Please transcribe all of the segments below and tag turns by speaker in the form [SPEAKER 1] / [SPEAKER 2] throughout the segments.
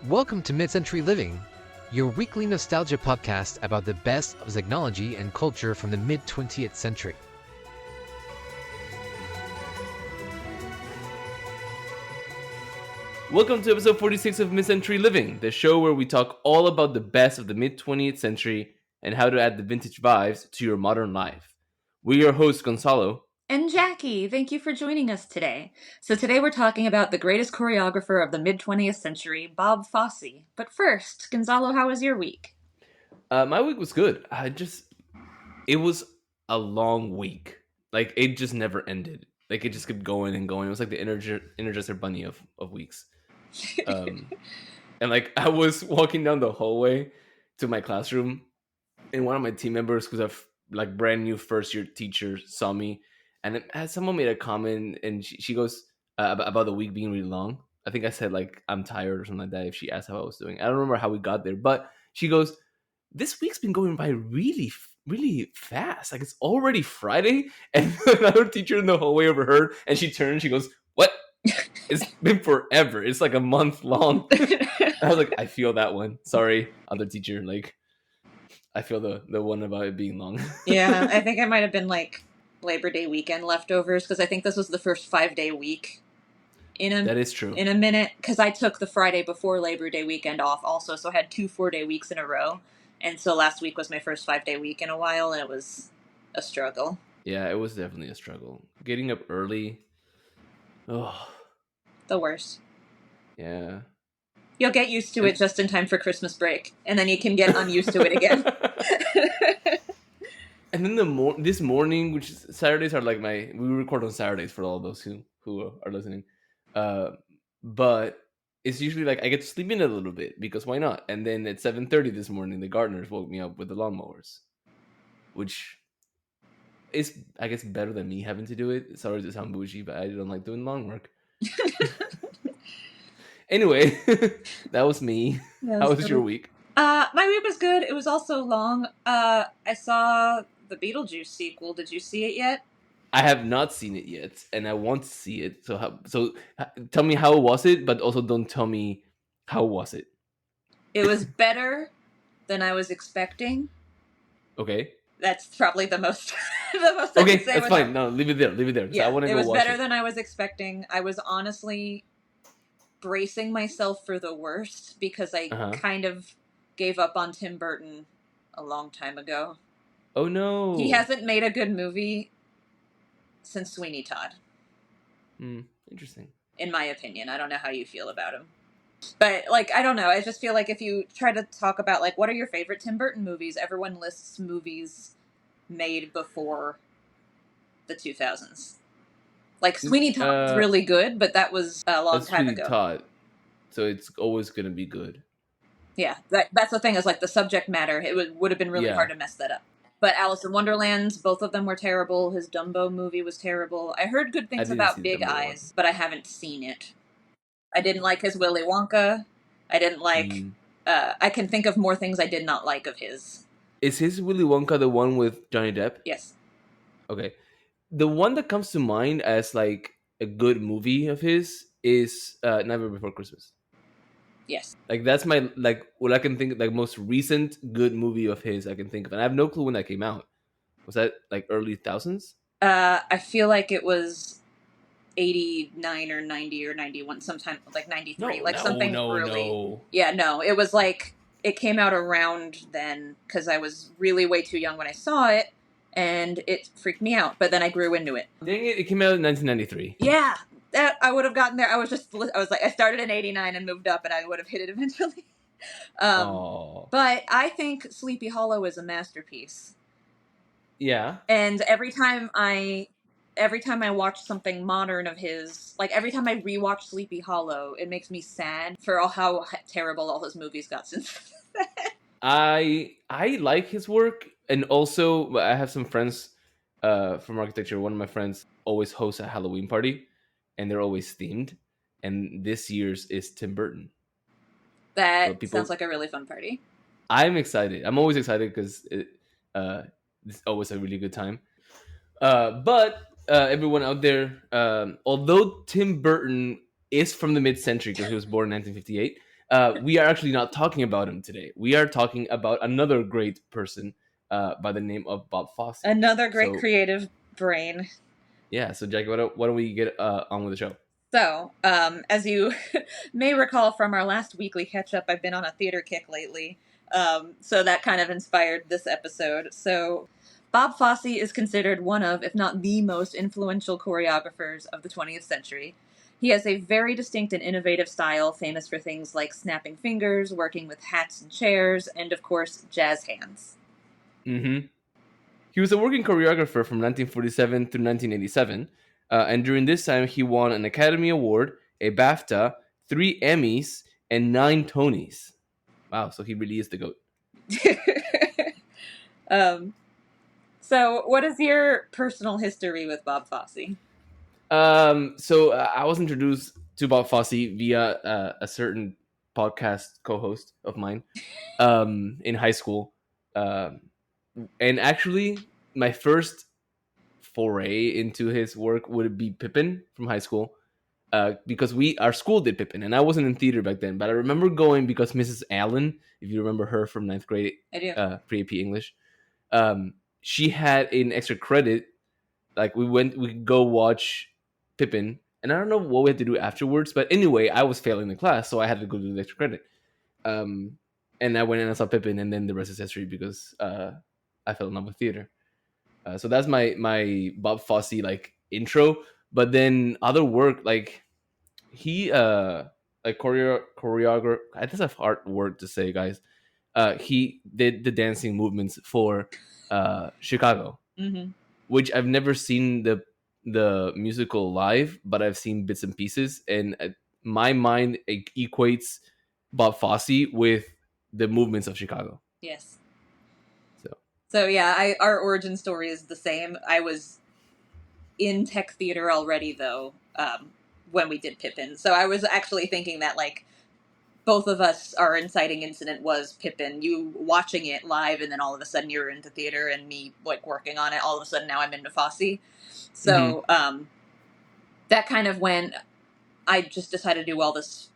[SPEAKER 1] Welcome to Mid-Century Living, your weekly nostalgia podcast about the best of technology and culture from the mid-20th century.
[SPEAKER 2] Welcome to episode 46 of Mid-Century Living, the show where we talk all about the best of the mid-20th century and how to add the vintage vibes to your modern life. We're your hosts, Gonzalo.
[SPEAKER 3] And Jackie, thank you for joining us today. So today we're talking about the greatest choreographer of the mid-20th century, Bob Fosse. But first, Gonzalo, how was your week?
[SPEAKER 2] My week was good. It was a long week. Like, it just never ended. Like, it just kept going and going. It was like the Energizer Bunny of weeks. And like, I was walking down the hallway to my classroom, and one of my team members, who's a brand new first year teacher, saw me, and someone made a comment, and she goes about the week being really long. I think I said like I'm tired or something like that. If she asked how I was doing, I don't remember how we got there, but she goes, "This week's been going by really, really fast. Like it's already Friday." And another teacher in the hallway overheard, and she turned, and she goes, "What? It's been forever. It's like a month long." I was like, I feel that one. Sorry, other teacher. Like, I feel the one about it being long.
[SPEAKER 3] Yeah, I think it might have been like Labor Day weekend leftovers, because I think this was the first 5-day week
[SPEAKER 2] That is true.
[SPEAKER 3] in a minute, because I took the Friday before Labor Day weekend off also, so I had 2 4-day weeks in a row. And so last week was my first 5-day week in a while, and it was a struggle.
[SPEAKER 2] Yeah, it was definitely a struggle. Getting up early. Oh,
[SPEAKER 3] The worst.
[SPEAKER 2] yeah.
[SPEAKER 3] You'll get used to it just in time for Christmas break, and then you can get unused to it again.
[SPEAKER 2] And then this morning, which is, Saturdays are like we record on Saturdays for all those who are listening. But it's usually like I get to sleep in a little bit because why not? And then at 7:30 this morning, the gardeners woke me up with the lawnmowers, which is, I guess, better than me having to do it. Sorry to sound bougie, but I don't like doing lawn work. Anyway, that was me. How was your week?
[SPEAKER 3] My week was good. It was also long. I saw the Beetlejuice sequel. Did you see it yet?
[SPEAKER 2] I have not seen it yet, and I want to see it. So tell me, how was it? But also don't tell me how was it.
[SPEAKER 3] It was better than I was expecting.
[SPEAKER 2] Okay.
[SPEAKER 3] That's probably the most.
[SPEAKER 2] Okay, that's fine. No, leave it there. Leave it there.
[SPEAKER 3] Yeah,
[SPEAKER 2] I want to
[SPEAKER 3] it
[SPEAKER 2] go
[SPEAKER 3] was
[SPEAKER 2] watch
[SPEAKER 3] better
[SPEAKER 2] it.
[SPEAKER 3] than I was expecting. I was honestly bracing myself for the worst because I kind of gave up on Tim Burton a long time ago.
[SPEAKER 2] Oh no.
[SPEAKER 3] He hasn't made a good movie since Sweeney Todd.
[SPEAKER 2] Interesting.
[SPEAKER 3] In my opinion. I don't know how you feel about him. But, like, I don't know. I just feel like if you try to talk about, like, what are your favorite Tim Burton movies, everyone lists movies made before the 2000s. Like, Sweeney Todd's really good, but that was a long time ago.
[SPEAKER 2] Todd, so it's always going to be good.
[SPEAKER 3] Yeah, that's the thing, is, like, the subject matter, it would have been really hard to mess that up. But Alice in Wonderland, both of them were terrible. His Dumbo movie was terrible. I heard good things about Big Eyes, but I haven't seen it. I didn't like his Willy Wonka. I didn't like... I can think of more things I did not like of his.
[SPEAKER 2] Is his Willy Wonka the one with Johnny Depp?
[SPEAKER 3] Yes.
[SPEAKER 2] Okay. The one that comes to mind as, like, a good movie of his is Never Before Christmas.
[SPEAKER 3] Yes.
[SPEAKER 2] Like, that's my, like, what I can think, like, most recent good movie of his I can think of. And I have no clue when that came out. Was that, like, early thousands?
[SPEAKER 3] I feel like it was 89 or 90 or 91, sometime, like 93. Something early. No. Yeah, no. It was, like, it came out around then, because I was really way too young when I saw it, and it freaked me out. But then I grew into it.
[SPEAKER 2] Dang it, it came out in 1993.
[SPEAKER 3] Yeah. I would have gotten there. I was like, I started in 89 and moved up, and I would have hit it eventually. But I think Sleepy Hollow is a masterpiece.
[SPEAKER 2] Yeah.
[SPEAKER 3] And every time I watch something modern of his, like every time I rewatch Sleepy Hollow, it makes me sad for how terrible all his movies got since then.
[SPEAKER 2] I like his work, and also I have some friends from architecture. One of my friends always hosts a Halloween party, and they're always themed. And this year's is Tim Burton.
[SPEAKER 3] That sounds like a really fun party.
[SPEAKER 2] I'm excited. I'm always excited because it's always a really good time. But everyone out there, although Tim Burton is from the mid-century because he was born in 1958, We are actually not talking about him today. We are talking about another great person by the name of Bob Fosse.
[SPEAKER 3] Another great creative brain.
[SPEAKER 2] Yeah, so Jackie, why don't we get on with the show?
[SPEAKER 3] So, as you may recall from our last weekly catch-up, I've been on a theater kick lately. So that kind of inspired this episode. So, Bob Fosse is considered one of, if not the most influential choreographers of the 20th century. He has a very distinct and innovative style, famous for things like snapping fingers, working with hats and chairs, and of course, jazz hands.
[SPEAKER 2] Mm-hmm. He was a working choreographer from 1947 through 1987, and during this time he won an Academy Award, a BAFTA, 3 Emmys, and 9 Tonys. Wow, so he really is the GOAT.
[SPEAKER 3] So what is your personal history with Bob Fosse?
[SPEAKER 2] So I was introduced to Bob Fosse via a certain podcast co-host of mine in high school. And actually, my first foray into his work would be Pippin from high school, because our school did Pippin, and I wasn't in theater back then, but I remember going because Mrs. Allen, if you remember her from 9th grade,
[SPEAKER 3] I do.
[SPEAKER 2] pre-AP English, she had an extra credit. Like we could go watch Pippin, and I don't know what we had to do afterwards, but anyway, I was failing the class, so I had to go do the extra credit. And I went and I saw Pippin, and then the rest is history because I fell in love with theater. So that's my Bob Fosse like intro. But then other work, like he like choreographer. That's a hard word to say, guys. He did the dancing movements for Chicago, which I've never seen the musical live, but I've seen bits and pieces, and my mind equates Bob Fosse with the movements of Chicago.
[SPEAKER 3] Yes. So yeah, our origin story is the same. I was in tech theater already, though, when we did Pippin. So I was actually thinking that, like, both of us, our inciting incident was Pippin. You watching it live, and then all of a sudden you're into theater, and me, like, working on it. All of a sudden now I'm into Fosse. So that kind of when I just decided to do all this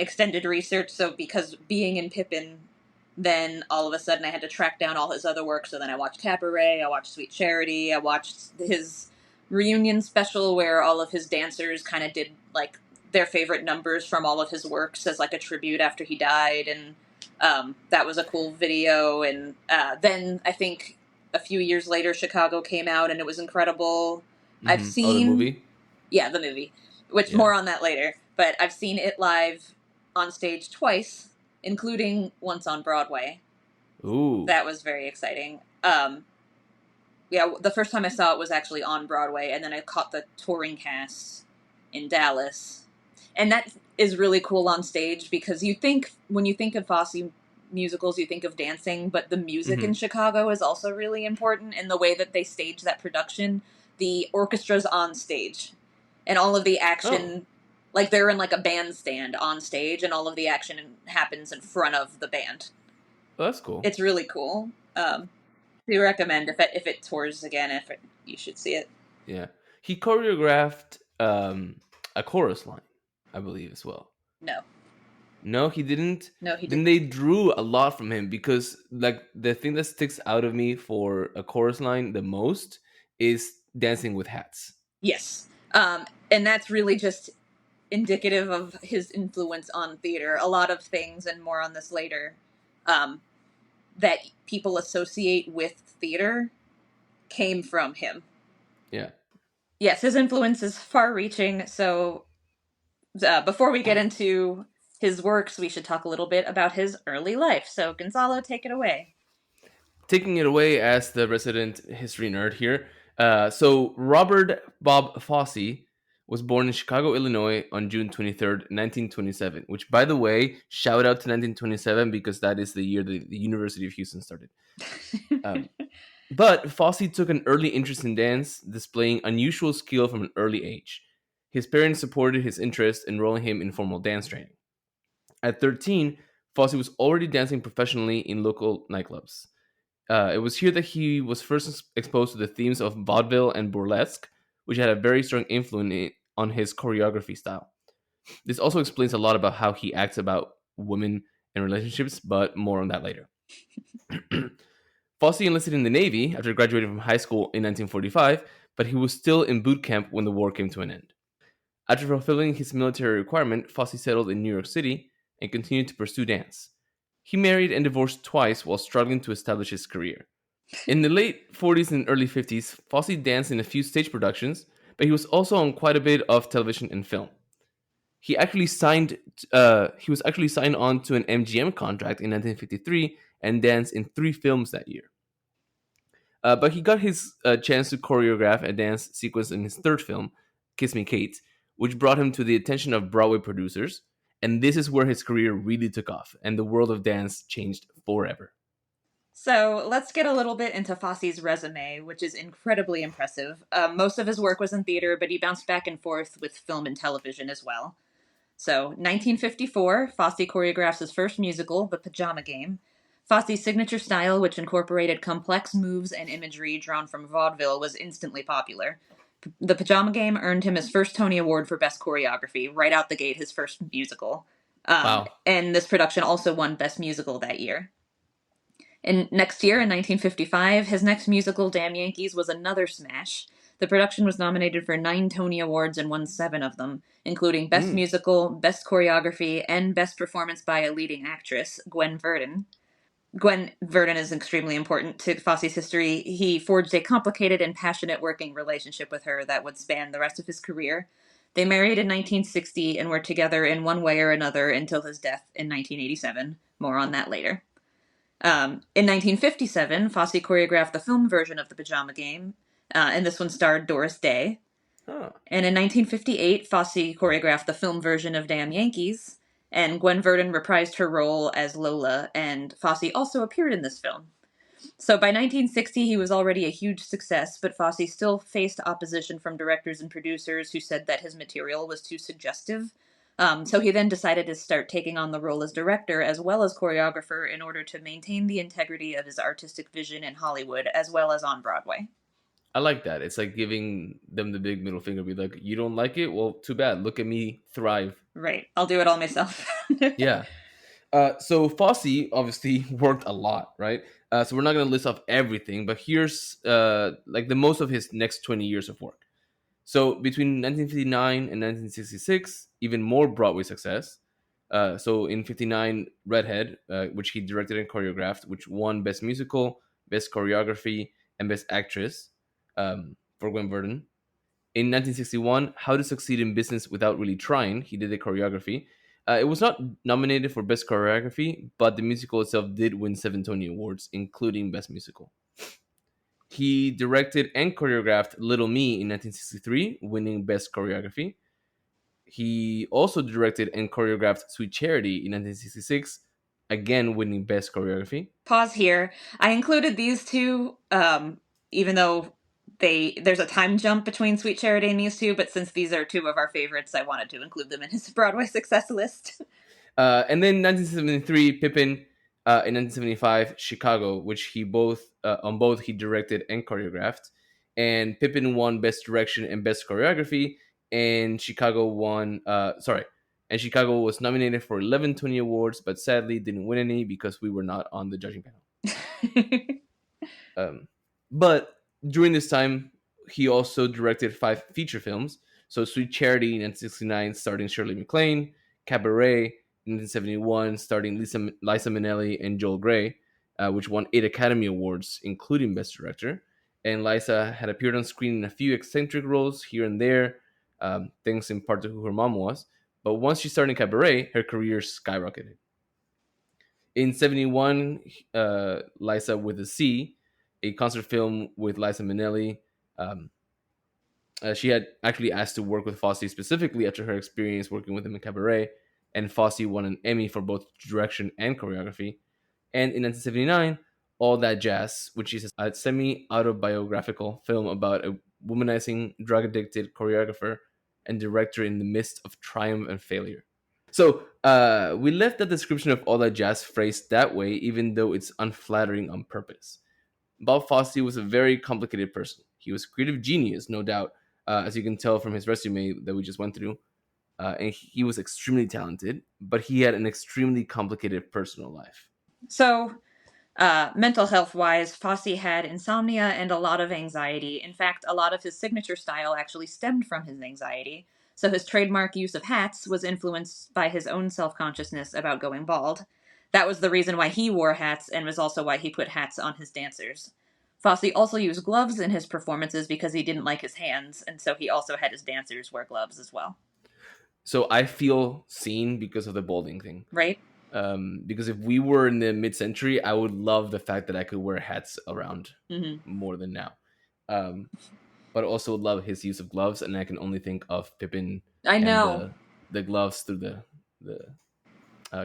[SPEAKER 3] extended research. So because being in Pippin, then all of a sudden I had to track down all his other work. So then I watched Cabaret, I watched Sweet Charity, I watched his reunion special where all of his dancers kind of did like their favorite numbers from all of his works as like a tribute after he died. And that was a cool video. And then I think a few years later, Chicago came out and it was incredible. I've seen...
[SPEAKER 2] the movie?
[SPEAKER 3] Yeah, the movie. Which, more on that later. But I've seen it live on stage twice, including once on Broadway.
[SPEAKER 2] Ooh.
[SPEAKER 3] That was very exciting. Yeah, the first time I saw it was actually on Broadway, and then I caught the touring cast in Dallas. And that is really cool on stage, because when you think of Fosse musicals, you think of dancing, but the music in Chicago is also really important in the way that they stage that production. The orchestra's on stage, and all of the action... Like, they're in, like, a bandstand on stage, and all of the action happens in front of the band.
[SPEAKER 2] Oh, that's cool.
[SPEAKER 3] It's really cool. We recommend, if it tours again, you should see it.
[SPEAKER 2] Yeah. He choreographed a chorus line, I believe, as well.
[SPEAKER 3] No.
[SPEAKER 2] No, he didn't?
[SPEAKER 3] No, he
[SPEAKER 2] Then
[SPEAKER 3] didn't.
[SPEAKER 2] they drew a lot from him, because, like, the thing that sticks out of me for a chorus line the most is dancing with hats.
[SPEAKER 3] Yes. And that's really just... indicative of his influence on theater. A lot of things, and more on this later, that people associate with theater came from him.
[SPEAKER 2] Yeah.
[SPEAKER 3] Yes, his influence is far-reaching, so before we get into his works, we should talk a little bit about his early life. So, Gonzalo, take it away.
[SPEAKER 2] Taking it away as the resident history nerd here. So, Robert Bob Fosse was born in Chicago, Illinois on June 23rd, 1927, which, by the way, shout out to 1927 because that is the year the University of Houston started. But Fosse took an early interest in dance, displaying unusual skill from an early age. His parents supported his interest, enrolling him in formal dance training. At 13, Fosse was already dancing professionally in local nightclubs. It was here that he was first exposed to the themes of vaudeville and burlesque, which had a very strong influence on his choreography style. This also explains a lot about how he acts about women and relationships, but more on that later. Fosse enlisted in the Navy after graduating from high school in 1945, but he was still in boot camp when the war came to an end. After fulfilling his military requirement, Fosse settled in New York City and continued to pursue dance. He married and divorced twice while struggling to establish his career. In the late 40s and early 50s, Fosse danced in a few stage productions, but he was also on quite a bit of television and film. He was actually signed on to an MGM contract in 1953 and danced in 3 films that year. But he got his chance to choreograph a dance sequence in his third film, Kiss Me Kate, which brought him to the attention of Broadway producers. And this is where his career really took off, and the world of dance changed forever.
[SPEAKER 3] So let's get a little bit into Fosse's resume, which is incredibly impressive. Most of his work was in theater, but he bounced back and forth with film and television as well. So, 1954, Fosse choreographs his first musical, The Pajama Game. Fosse's signature style, which incorporated complex moves and imagery drawn from vaudeville, was instantly popular. The Pajama Game earned him his first Tony Award for Best Choreography, right out the gate, his first musical.
[SPEAKER 2] Wow.
[SPEAKER 3] And this production also won Best Musical that year. And next year, in 1955, his next musical, Damn Yankees, was another smash. The production was nominated for 9 Tony Awards and won 7 of them, including Best Musical, Best Choreography, and Best Performance by a Leading Actress, Gwen Verdon. Gwen Verdon is extremely important to Fosse's history. He forged a complicated and passionate working relationship with her that would span the rest of his career. They married in 1960 and were together in one way or another until his death in 1987. More on that later. In 1957, Fosse choreographed the film version of The Pajama Game, and this one starred Doris Day.
[SPEAKER 2] Huh.
[SPEAKER 3] And in 1958, Fosse choreographed the film version of Damn Yankees, and Gwen Verdon reprised her role as Lola, and Fosse also appeared in this film. So by 1960, he was already a huge success, but Fosse still faced opposition from directors and producers who said that his material was too suggestive. So he then decided to start taking on the role as director as well as choreographer in order to maintain the integrity of his artistic vision in Hollywood as well as on Broadway.
[SPEAKER 2] I like that. It's like giving them the big middle finger. Be like, you don't like it? Well, too bad. Look at me thrive.
[SPEAKER 3] Right. I'll do it all myself.
[SPEAKER 2] Yeah. So Fosse obviously worked a lot, right? So we're not going to list off everything, but here's like the most of his next 20 years of work. So between 1959 and 1966, even more Broadway success. So in 59, Redhead, which he directed and choreographed, which won Best Musical, Best Choreography, and Best Actress for Gwen Verdon. In 1961, How to Succeed in Business Without Really Trying, he did the choreography. It was not nominated for Best Choreography, but the musical itself did win 7 Tony Awards, including Best Musical. He directed and choreographed Little Me in 1963, winning Best Choreography. He also directed and choreographed Sweet Charity in 1966, again winning Best Choreography.
[SPEAKER 3] Pause here. I included these two, even though there's a time jump between Sweet Charity and these two, but since these are two of our favorites, I wanted to include them in his Broadway success list.
[SPEAKER 2] And then 1973, Pippin. In 1975, Chicago, which he both he directed and choreographed. And Pippin won Best Direction and Best Choreography, and Chicago and Chicago was nominated for 11 Tony Awards, but sadly didn't win any because we were not on the judging panel. But during this time, he also directed 5 feature films. So Sweet Charity in 1969, starring Shirley MacLaine, Cabaret in 1971, starring Liza Minnelli and Joel Grey, which won 8 Academy Awards, including Best Director. And Liza had appeared on screen in a few eccentric roles here and there, thanks in part to who her mom was. But once she started in Cabaret, her career skyrocketed. In 71, Liza with a C, a concert film with Liza Minnelli. She had actually asked to work with Fosse specifically after her experience working with him in Cabaret, and Fosse won an Emmy for both direction and choreography. And in 1979, All That Jazz, which is a semi-autobiographical film about a womanizing, drug-addicted choreographer and director in the midst of triumph and failure. So we left the description of All That Jazz phrased that way, even though it's unflattering on purpose. Bob Fosse was a very complicated person. He was a creative genius, no doubt, as you can tell from his resume that we just went through. and he was extremely talented, but he had an extremely complicated personal life.
[SPEAKER 3] So, mental health wise, Fosse had insomnia and a lot of anxiety. In fact, a lot of his signature style actually stemmed from his anxiety. So, his trademark use of hats was influenced by his own self consciousness about going bald. That was the reason why he wore hats and was also why he put hats on his dancers. Fosse also used gloves in his performances because he didn't like his hands, and so he also had his dancers wear gloves as well.
[SPEAKER 2] So I feel seen because of the balding thing.
[SPEAKER 3] Right?
[SPEAKER 2] Because if we were in the mid-century, I would love the fact that I could wear hats around more than now. But also love his use of gloves, and I can only think of Pippin.
[SPEAKER 3] I know.
[SPEAKER 2] And the gloves through the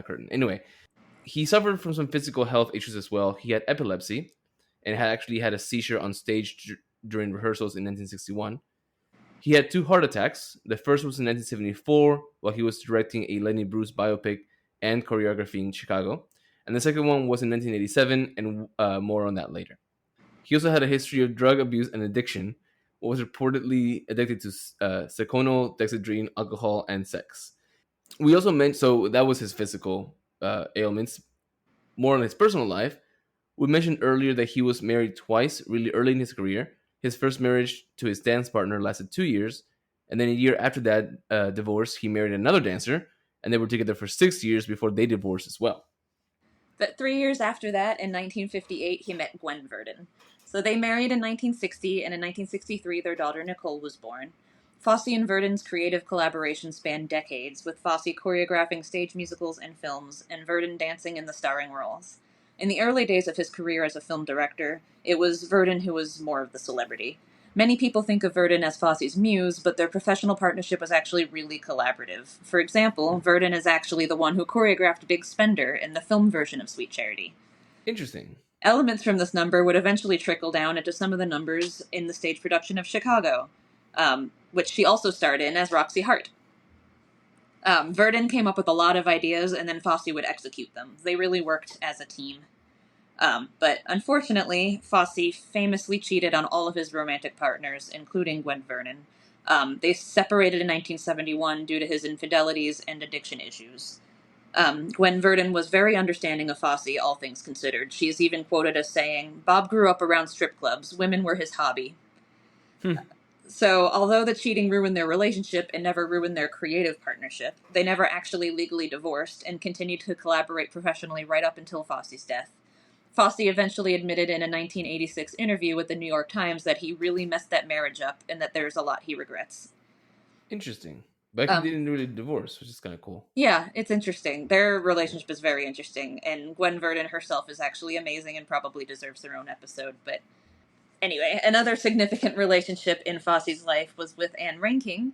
[SPEAKER 2] curtain. Anyway, he suffered from some physical health issues as well. He had epilepsy, and had actually had a seizure on stage during rehearsals in 1961. He had 2 heart attacks. The first was in 1974 while he was directing a Lenny Bruce biopic and choreography in Chicago. And the second one was in 1987, and more on that later. He also had a history of drug abuse and addiction, was reportedly addicted to Seconal, Dexedrine, alcohol, and sex. We also mentioned, so that was his physical ailments. More on his personal life, we mentioned earlier that he was married twice really early in his career. His first marriage to his dance partner lasted 2 years, and then a year after that divorce, he married another dancer, and they were together for 6 years before they divorced as well.
[SPEAKER 3] But 3 years after that, in 1958, he met Gwen Verdon. So they married in 1960, and in 1963, their daughter Nicole was born. Fosse and Verdon's creative collaboration spanned decades, with Fosse choreographing stage musicals and films, and Verdon dancing in the starring roles. In the early days of his career as a film director, it was Verdon who was more of the celebrity. Many people think of Verdon as Fosse's muse, but their professional partnership was actually really collaborative. For example, Verdon is actually the one who choreographed Big Spender in the film version of Sweet Charity.
[SPEAKER 2] Interesting.
[SPEAKER 3] Elements from this number would eventually trickle down into some of the numbers in the stage production of Chicago, which she also starred in as Roxy Hart. Verdon came up with a lot of ideas, and then Fosse would execute them. They really worked as a team. But unfortunately, Fosse famously cheated on all of his romantic partners, including Gwen Verdon. They separated in 1971 due to his infidelities and addiction issues. Gwen Verdon was very understanding of Fosse, all things considered. She is even quoted as saying, "Bob grew up around strip clubs. Women were his hobby." So, although the cheating ruined their relationship and never ruined their creative partnership, they never actually legally divorced and continued to collaborate professionally right up until Fosse's death. Fosse eventually admitted in a 1986 interview with the New York Times that he really messed that marriage up and that there's a lot he regrets.
[SPEAKER 2] Interesting. But he didn't really divorce, which is kind of cool.
[SPEAKER 3] Yeah, it's interesting. Their relationship is very interesting, and Gwen Verdon herself is actually amazing and probably deserves her own episode. But anyway, another significant relationship in Fosse's life was with Anne Reinking.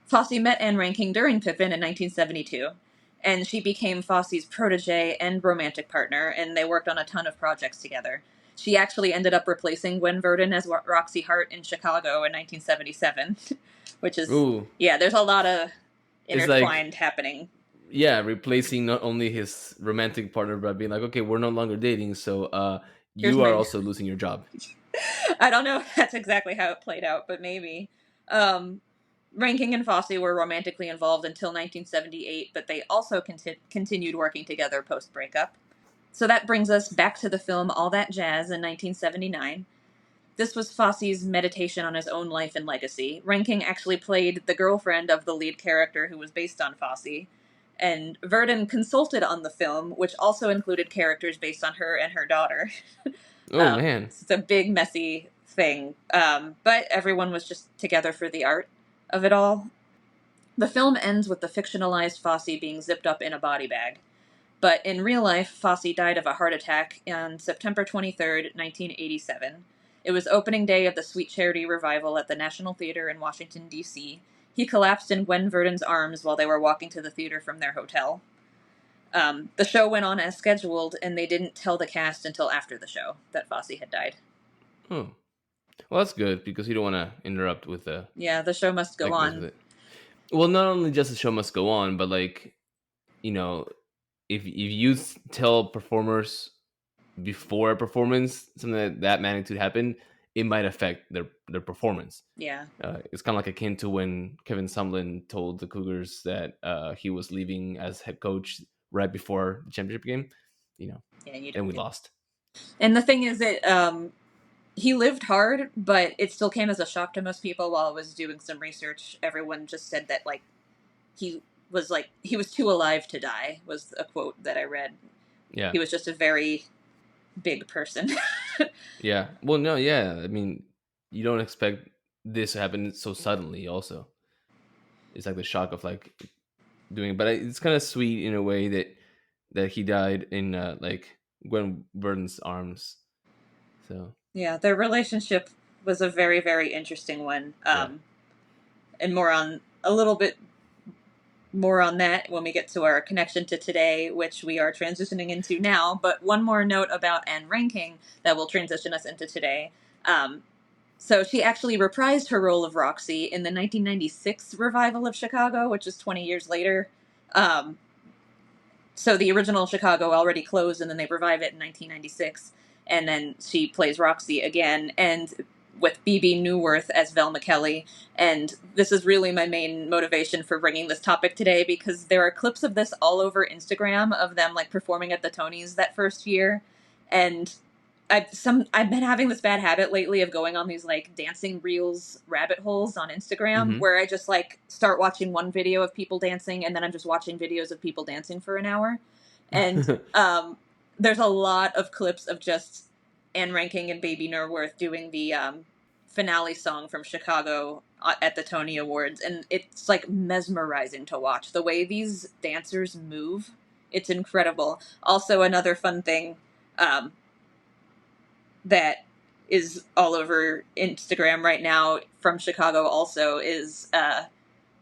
[SPEAKER 3] Fosse met Anne Reinking during Pippin in 1972. And she became Fosse's protege and romantic partner, and they worked on a ton of projects together. She actually ended up replacing Gwen Verdon as Roxy Hart in Chicago in 1977, which is, there's a lot of intertwined happening.
[SPEAKER 2] Yeah, replacing not only his romantic partner, but being like, okay, we're no longer dating, so you are also losing your job.
[SPEAKER 3] I don't know if that's exactly how it played out, but maybe. Reinking and Fosse were romantically involved until 1978, but they also continued working together post-breakup. So that brings us back to the film All That Jazz in 1979. This was Fosse's meditation on his own life and legacy. Reinking actually played the girlfriend of the lead character who was based on Fosse, and Verdon consulted on the film, which also included characters based on her and her daughter.
[SPEAKER 2] Man.
[SPEAKER 3] It's a big, messy thing, but everyone was just together for the art of it all. The film ends with the fictionalized Fosse being zipped up in a body bag. But in real life, Fosse died of a heart attack on September 23rd, 1987. It was opening day of the Sweet Charity revival at the National Theater in Washington, D.C. He collapsed in Gwen Verdon's arms while they were walking to the theater from their hotel. The show went on as scheduled, and they didn't tell the cast until after the show that Fosse had died.
[SPEAKER 2] Well, that's good, because you don't want to interrupt with the...
[SPEAKER 3] Yeah, the show must go on.
[SPEAKER 2] Well, not only just the show must go on, but, like, you know, if you tell performers before a performance something that magnitude happened, it might affect their performance.
[SPEAKER 3] Yeah.
[SPEAKER 2] It's kind of like akin to when Kevin Sumlin told the Cougars that he was leaving as head coach right before the championship game, and we lost.
[SPEAKER 3] And the thing is that he lived hard, but it still came as a shock to most people. While I was doing some research, everyone just said that he was too alive to die, was a quote that I read.
[SPEAKER 2] Yeah.
[SPEAKER 3] He was just a very big person.
[SPEAKER 2] Yeah. Well, no, yeah. I mean, you don't expect this to happen so suddenly also. It's like the shock of doing it. But it's kind of sweet in a way that he died in Gwen Verdon's arms. So
[SPEAKER 3] yeah, their relationship was a very, very interesting one. And a little bit more on that when we get to our connection to today, which we are transitioning into now. But one more note about Anne Ranking that will transition us into today. So she actually reprised her role of Roxy in the 1996 revival of Chicago, which is 20 years later. So the original Chicago already closed, and then they revive it in 1996. And then she plays Roxy again, and with Bebe Neuwirth as Velma Kelly. And this is really my main motivation for bringing this topic today, because there are clips of this all over Instagram of them performing at the Tonys that first year. And I've been having this bad habit lately of going on these dancing reels rabbit holes on Instagram, where I just start watching one video of people dancing, and then I'm just watching videos of people dancing for an hour. And there's a lot of clips of just Anne Ranking and Bebe Neuwirth doing the finale song from Chicago at the Tony Awards, and it's mesmerizing to watch the way these dancers move. It's incredible. Also, another fun thing that is all over Instagram right now from Chicago also is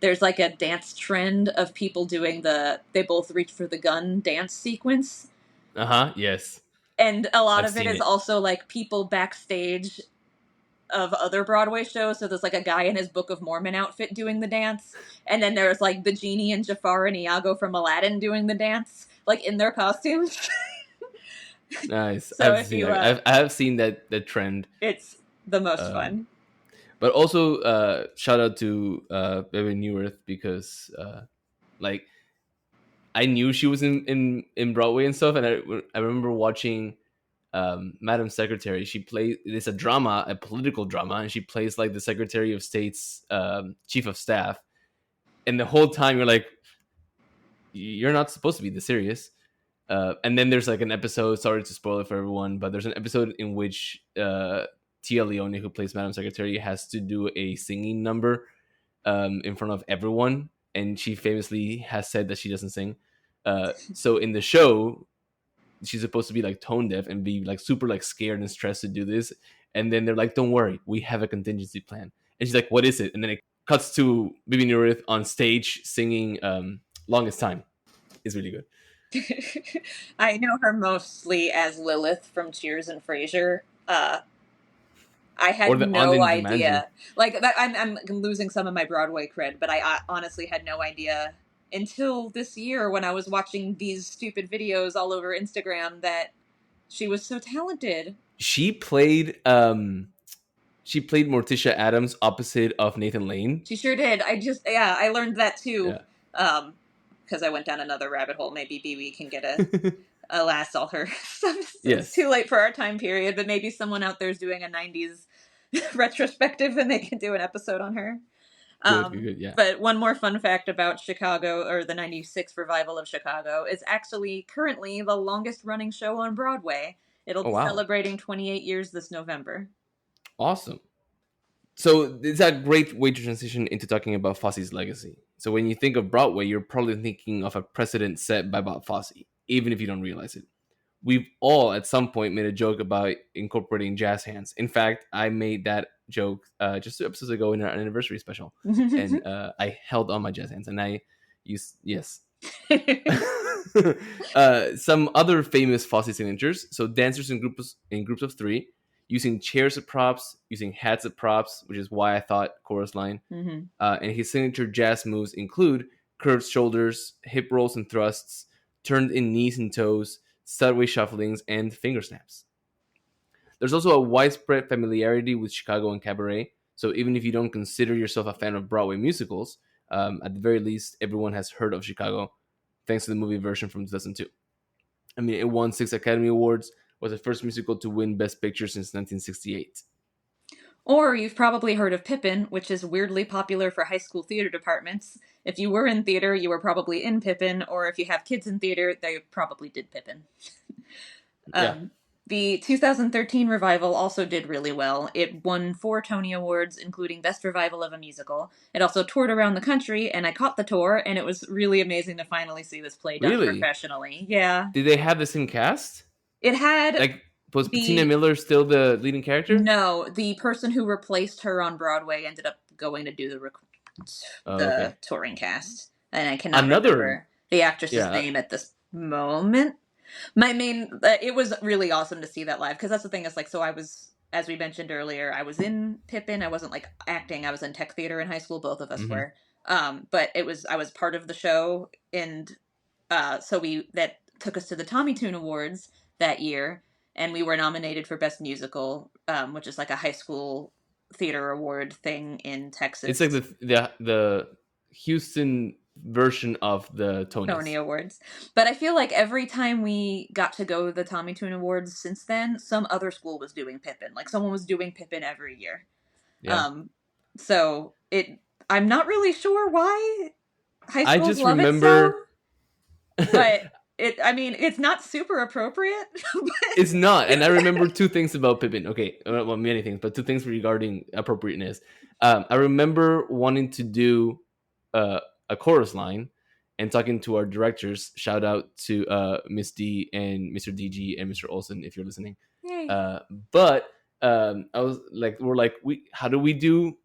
[SPEAKER 3] there's a dance trend of people doing they both reach for the gun dance sequence.
[SPEAKER 2] Yes.
[SPEAKER 3] And a lot of it is also people backstage of other Broadway shows. So there's a guy in his Book of Mormon outfit doing the dance. And then there's the genie and Jafar and Iago from Aladdin doing the dance, in their costumes.
[SPEAKER 2] Nice.
[SPEAKER 3] So
[SPEAKER 2] I have seen that trend.
[SPEAKER 3] It's the most fun.
[SPEAKER 2] But also shout out to Bebe Neuwirth, because I knew she was in Broadway and stuff, and I remember watching Madam Secretary. She plays, it's a drama, a political drama, and she plays the Secretary of State's chief of staff, and the whole time you're not supposed to be this serious. And then there's an episode, sorry to spoil it for everyone, but there's an episode in which Tia Leone, who plays Madam Secretary, has to do a singing number in front of everyone, and she famously has said that she doesn't sing. So in the show, she's supposed to be tone deaf and be super scared and stressed to do this, and then they're don't worry, we have a contingency plan. And she's like, what is it? And then it cuts to Bebe Neuwirth on stage singing Longest Time. It's really good.
[SPEAKER 3] I know her mostly as Lilith from Cheers and Frasier. I had no idea. I'm losing some of my Broadway cred, but I honestly had no idea until this year when I was watching these stupid videos all over Instagram that she was so talented.
[SPEAKER 2] She played Morticia Adams opposite of Nathan Lane.
[SPEAKER 3] She sure did. I learned that too. Yeah. Because I went down another rabbit hole. Maybe Bebe can get alas, all her stuff. Yes. It's too late for our time period, but maybe someone out there is doing a 90s retrospective and they can do an episode on her.
[SPEAKER 2] Good, yeah.
[SPEAKER 3] But one more fun fact about Chicago, or the 96 revival of Chicago, is actually currently the longest running show on Broadway. It'll be celebrating 28 years this November.
[SPEAKER 2] Awesome. So it's a great way to transition into talking about Fosse's legacy. So when you think of Broadway, you're probably thinking of a precedent set by Bob Fosse, even if you don't realize it. We've all at some point made a joke about incorporating jazz hands. In fact, I made that joke just 2 episodes ago in our anniversary special. And I held on my jazz hands and I used, yes. Some other famous Fosse signatures. So dancers in groups of 3, using chairs as props, using hats as props, which is why I thought chorus line. And his signature jazz moves include curved shoulders, hip rolls and thrusts, turned in knees and toes, sideways shufflings, and finger snaps. There's also a widespread familiarity with Chicago and cabaret. So even if you don't consider yourself a fan of Broadway musicals, at the very least, everyone has heard of Chicago thanks to the movie version from 2002. I mean, it won 6 Academy Awards, was the first musical to win Best Picture since 1968.
[SPEAKER 3] Or you've probably heard of Pippin, which is weirdly popular for high school theater departments. If you were in theater, you were probably in Pippin, or if you have kids in theater, they probably did Pippin. The 2013 revival also did really well. It won 4 Tony Awards, including Best Revival of a Musical. It also toured around the country, and I caught the tour, and it was really amazing to finally see this play done professionally. Yeah.
[SPEAKER 2] Did they have the same cast?
[SPEAKER 3] It had...
[SPEAKER 2] Was Bettina Miller still the leading character?
[SPEAKER 3] No, the person who replaced her on Broadway ended up going to do the touring cast. And I cannot remember the actress's name at this moment. It was really awesome to see that live, because that's the thing, is like, so I was, as we mentioned earlier, I was in Pippin. I wasn't like acting, I was in tech theater in high school, both of us were. But I was part of the show, and so that took us to the Tommy Tune Awards that year, and we were nominated for Best Musical, which is like a high school theater award thing in Texas.
[SPEAKER 2] It's like the Houston version of the
[SPEAKER 3] Tony Awards. But I feel like every time we got to go to the Tommy Tune Awards since then, some other school was doing Pippin. Like, someone was doing Pippin every year. Yeah. So I'm not really sure why high schools
[SPEAKER 2] I just
[SPEAKER 3] love
[SPEAKER 2] remember...
[SPEAKER 3] it so, but it's not super appropriate.
[SPEAKER 2] It's not. And I remember 2 things about Pippin. Okay, well, many things, but 2 things regarding appropriateness. I remember wanting to do a chorus line and talking to our directors. Shout out to Miss D and Mr. DG and Mr. Olson if you're listening. Yay. But I was like, how do we do,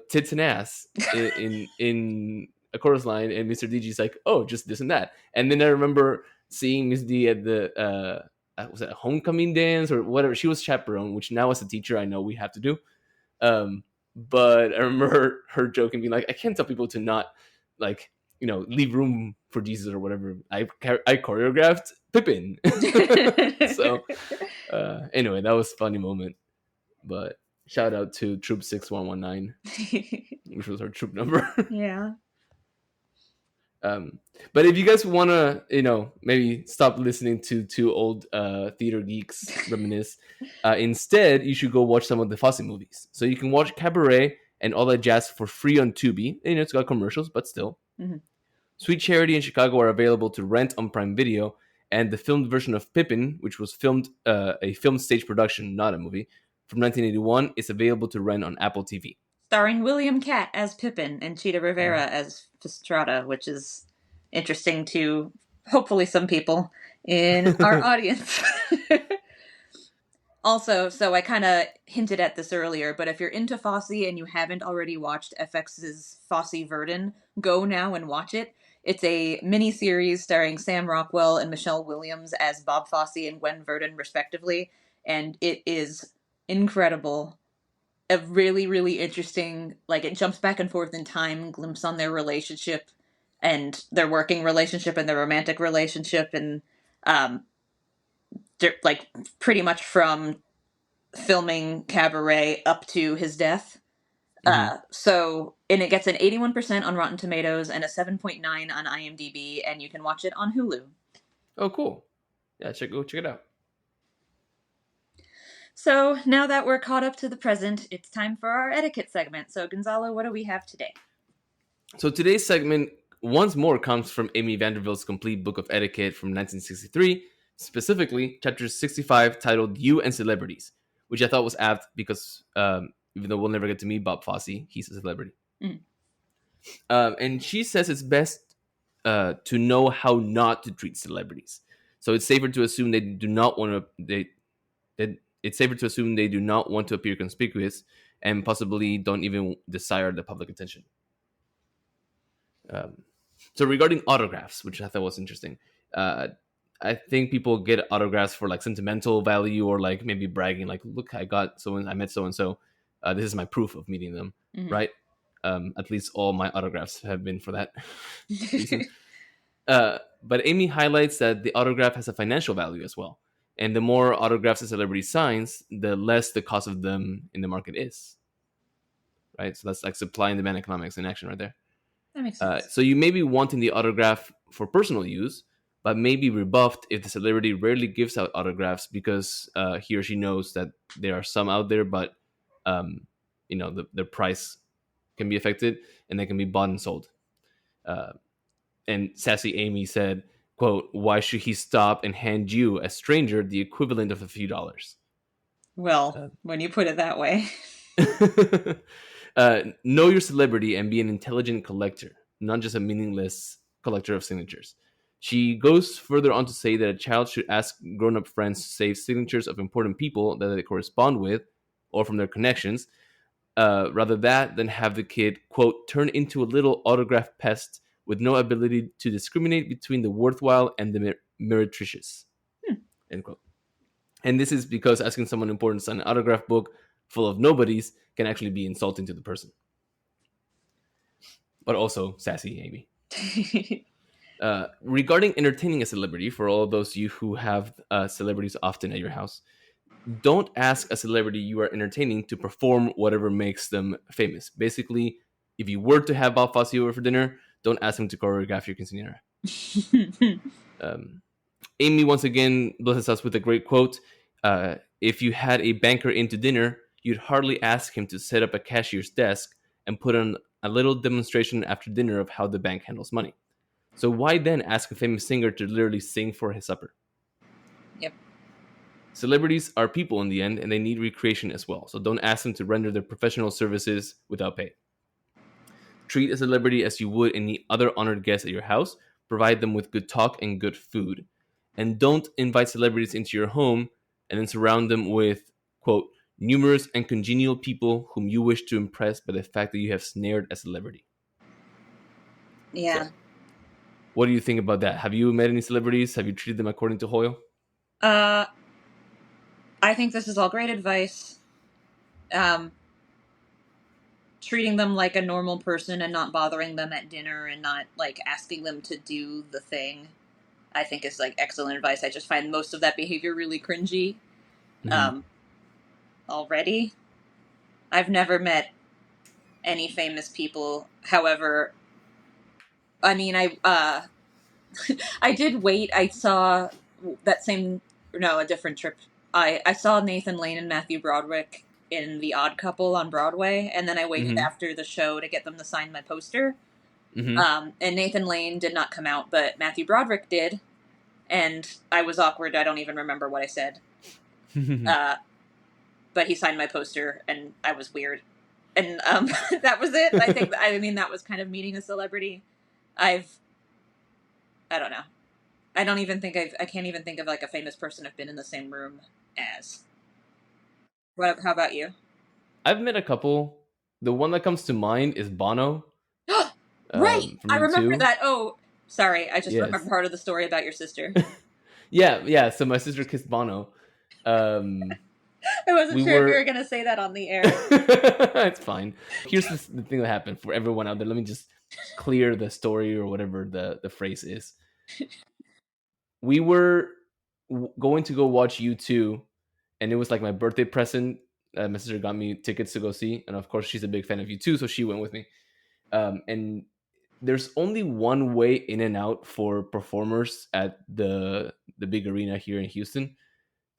[SPEAKER 2] tits and ass in a chorus line? And Mr. DG's like, oh, just this and that. And then I remember seeing Miss D at the was it a homecoming dance or whatever? She was chaperone, which now as a teacher I know we have to do. But I remember her joking, being like, I can't tell people to not, like, leave room for Jesus or whatever. I choreographed Pippin. So anyway, that was a funny moment. But shout out to Troop 6119, which was our troop number.
[SPEAKER 3] Yeah.
[SPEAKER 2] But if you guys want to, maybe stop listening to 2 old theater geeks reminisce, instead, you should go watch some of the Fosse movies. So you can watch Cabaret and all that jazz for free on Tubi. It's got commercials, but still. Mm-hmm. Sweet Charity and Chicago are available to rent on Prime Video, and the filmed version of Pippin, which was filmed a film stage production, not a movie, from 1981, is available to rent on Apple TV.
[SPEAKER 3] Starring William Catt as Pippin and Chita Rivera as Fistrata, which is interesting to hopefully some people in our audience. Also, so I kind of hinted at this earlier, but if you're into Fosse and you haven't already watched FX's Fosse Verdon, go now and watch it. It's a mini-series starring Sam Rockwell and Michelle Williams as Bob Fosse and Gwen Verdon, respectively, and it is incredible. A really, really interesting, like, it jumps back and forth in time, glimpse on their relationship and their working relationship and their romantic relationship, and like pretty much from filming Cabaret up to his death. Mm-hmm. And it gets an 81% on Rotten Tomatoes and a 7.9 on IMDb, and you can watch it on Hulu.
[SPEAKER 2] Oh, cool. Yeah, go check it out.
[SPEAKER 3] So now that we're caught up to the present, it's time for our etiquette segment. So Gonzalo, what do we have today?
[SPEAKER 2] So today's segment once more comes from Amy Vanderbilt's complete book of etiquette from 1963, specifically chapter 65 titled You and Celebrities, which I thought was apt because even though we'll never get to meet Bob Fosse, he's a celebrity. Mm. And she says it's best to know how not to treat celebrities. So it's safer to assume they do not want to... It's safer to assume they do not want to appear conspicuous and possibly don't even desire the public attention. So regarding autographs, which I thought was interesting, I think people get autographs for like sentimental value or like maybe bragging, like, look, I met so-and-so. This is my proof of meeting them, mm-hmm. right? At least all my autographs have been for that reason. But Amy highlights that the autograph has a financial value as well. And the more autographs a celebrity signs, the less the cost of them in the market is. Right? So that's like supply and demand economics in action right there.
[SPEAKER 3] That makes sense.
[SPEAKER 2] So you may be wanting the autograph for personal use, but may be rebuffed if the celebrity rarely gives out autographs because he or she knows that there are some out there, but the price can be affected and they can be bought and sold. And Sassy Amy said, quote, "Why should he stop and hand you, a stranger, the equivalent of a few dollars?"
[SPEAKER 3] Well, when you put it that way.
[SPEAKER 2] Know your celebrity and be an intelligent collector, not just a meaningless collector of signatures. She goes further on to say that a child should ask grown-up friends to save signatures of important people that they correspond with or from their connections, rather than have the kid, quote, turn into a little autograph pest with no ability to discriminate between the worthwhile and the meretricious, end quote. And this is because asking someone important to sign an autograph book full of nobodies can actually be insulting to the person. But also sassy, Amy. Regarding entertaining a celebrity, for all of those of you who have celebrities often at your house, don't ask a celebrity you are entertaining to perform whatever makes them famous. Basically, if you were to have Bob Fosse over for dinner, don't ask him to choreograph your quinceañera. Amy once again blesses us with a great quote. If you had a banker in to dinner, you'd hardly ask him to set up a cashier's desk and put on a little demonstration after dinner of how the bank handles money. So why then ask a famous singer to literally sing for his supper?
[SPEAKER 3] Yep.
[SPEAKER 2] Celebrities are people in the end, and they need recreation as well. So don't ask them to render their professional services without pay. Treat a celebrity as you would any other honored guest at your house. Provide them with good talk and good food. And don't invite celebrities into your home and then surround them with, quote, numerous and congenial people whom you wish to impress by the fact that you have snared a celebrity.
[SPEAKER 3] Yeah.
[SPEAKER 2] So, what do you think about that? Have you met any celebrities? Have you treated them according to Hoyle?
[SPEAKER 3] I think this is all great advice. Treating them like a normal person and not bothering them at dinner and not like asking them to do the thing, I think is like excellent advice. I just find most of that behavior really cringy. Already. I've never met any famous people. However, I mean, I did wait. I saw that same, no, a different trip. I saw Nathan Lane and Matthew Broderick in The Odd Couple on Broadway, and then I waited after the show to get them to sign my poster. And Nathan Lane did not come out, but Matthew Broderick did, and I was awkward. I don't even remember what I said. But he signed my poster, and I was weird. And that was it. I mean, that was kind of meeting a celebrity. I don't know. I can't even think of like a famous person I've been in the same room as. How about you?
[SPEAKER 2] I've met a couple. The one that comes to mind is Bono.
[SPEAKER 3] Right. I remember that. Oh, sorry. I just remember part of the story about your sister.
[SPEAKER 2] Yeah. So my sister kissed Bono.
[SPEAKER 3] I wasn't sure if you were going to say that on the air.
[SPEAKER 2] It's fine. Here's the thing that happened for everyone out there. Let me just clear the story or whatever the phrase is. We were going to go watch U2, and it was like my birthday present. My sister got me tickets to go see, and of course she's a big fan of U2, so she went with me. And there's only one way in and out for performers at the big arena here in Houston.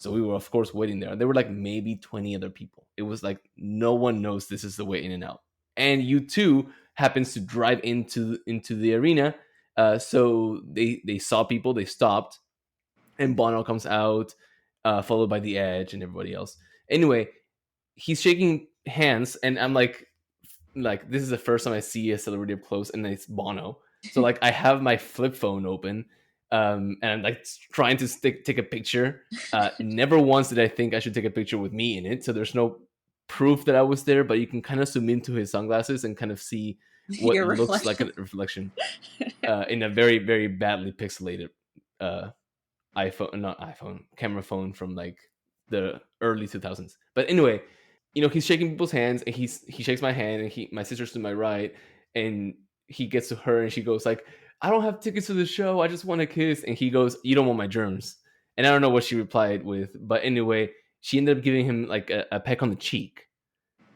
[SPEAKER 2] So we were, of course, waiting there. There were like maybe 20 other people. It was like no one knows this is the way in and out. And U2 happens to drive into the arena. So they saw people, they stopped, and Bono comes out, followed by The Edge and everybody else. Anyway, he's shaking hands, and I'm like this is the first time I see a celebrity up close, and it's Bono. So like I have my flip phone open, and I'm like trying to take a picture. Never once did I think I should take a picture with me in it. So there's no proof that I was there, but you can kind of zoom into his sunglasses and kind of see what looks like a reflection in a very, very badly pixelated camera phone from like the early 2000s. But anyway, he's shaking people's hands, and he shakes my hand, and my sister's to my right, and he gets to her, and she goes like, "I don't have tickets to the show. I just want a kiss." And he goes, "You don't want my germs." And I don't know what she replied with, but anyway, she ended up giving him like a peck on the cheek.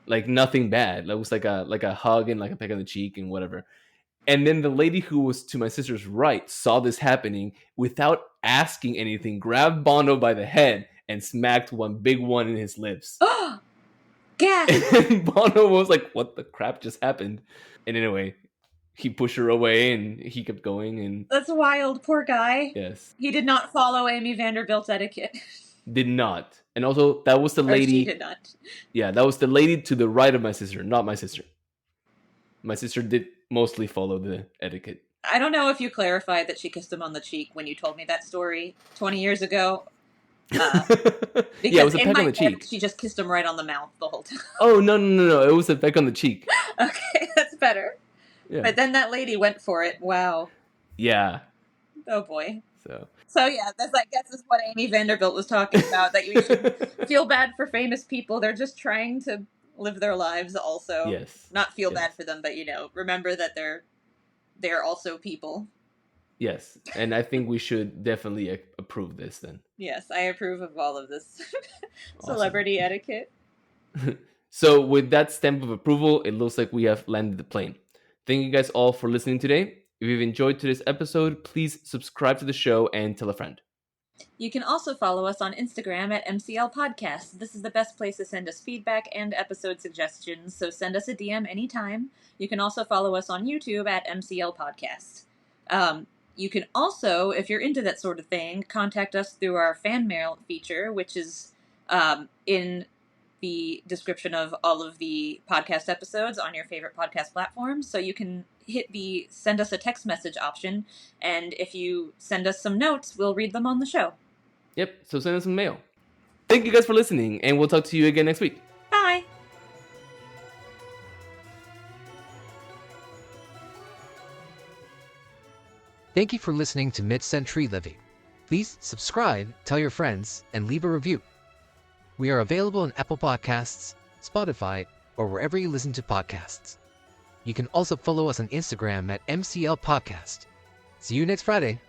[SPEAKER 2] Like nothing bad. It was like a hug and like a peck on the cheek and whatever. And then the lady who was to my sister's right saw this happening without asking anything, grabbed Bono by the head and smacked one big one in his lips.
[SPEAKER 3] Oh, gasp!
[SPEAKER 2] And Bono was like, what the crap just happened? And anyway, he pushed her away and he kept going. And
[SPEAKER 3] that's wild, poor guy.
[SPEAKER 2] Yes.
[SPEAKER 3] He did not follow Amy Vanderbilt's etiquette.
[SPEAKER 2] Did not. And also, that was the lady.
[SPEAKER 3] She did not.
[SPEAKER 2] Yeah, that was the lady to the right of my sister, not my sister. My sister did mostly follow the etiquette.
[SPEAKER 3] I don't know if you clarified that she kissed him on the cheek when you told me that story 20 years ago.
[SPEAKER 2] Yeah, it was a peck on the cheek.
[SPEAKER 3] She just kissed him right on the mouth the whole time.
[SPEAKER 2] Oh, no. It was a peck on the cheek.
[SPEAKER 3] Okay, that's better.
[SPEAKER 2] Yeah.
[SPEAKER 3] But then that lady went for it. Wow.
[SPEAKER 2] Yeah.
[SPEAKER 3] Oh, boy.
[SPEAKER 2] So
[SPEAKER 3] yeah, that's I guess is what Amy Vanderbilt was talking about, that you should feel bad for famous people. They're just trying to live their lives also.
[SPEAKER 2] Yes.
[SPEAKER 3] Not feel bad for them, but, remember that they're also people.
[SPEAKER 2] Yes, and I think we should definitely approve this then.
[SPEAKER 3] Yes, I approve of all of this celebrity etiquette.
[SPEAKER 2] So with that stamp of approval, it looks like we have landed the plane. Thank you guys all for listening today. If you've enjoyed today's episode, please subscribe to the show and tell a friend.
[SPEAKER 3] You can also follow us on Instagram at MCL Podcast. This is the best place to send us feedback and episode suggestions, so send us a DM anytime. You can also follow us on YouTube at MCL Podcast. You can also, if you're into that sort of thing, contact us through our fan mail feature, which is in the description of all of the podcast episodes on your favorite podcast platforms. So you can hit the send us a text message option, and if you send us some notes, we'll read them on the show.
[SPEAKER 2] Yep, so send us some mail. Thank you guys for listening, and we'll talk to you again next week.
[SPEAKER 3] Bye!
[SPEAKER 1] Thank you for listening to Mid-Century Living. Please subscribe, tell your friends, and leave a review. We are available on Apple Podcasts, Spotify, or wherever you listen to podcasts. You can also follow us on Instagram at MCL Podcast. See you next Friday.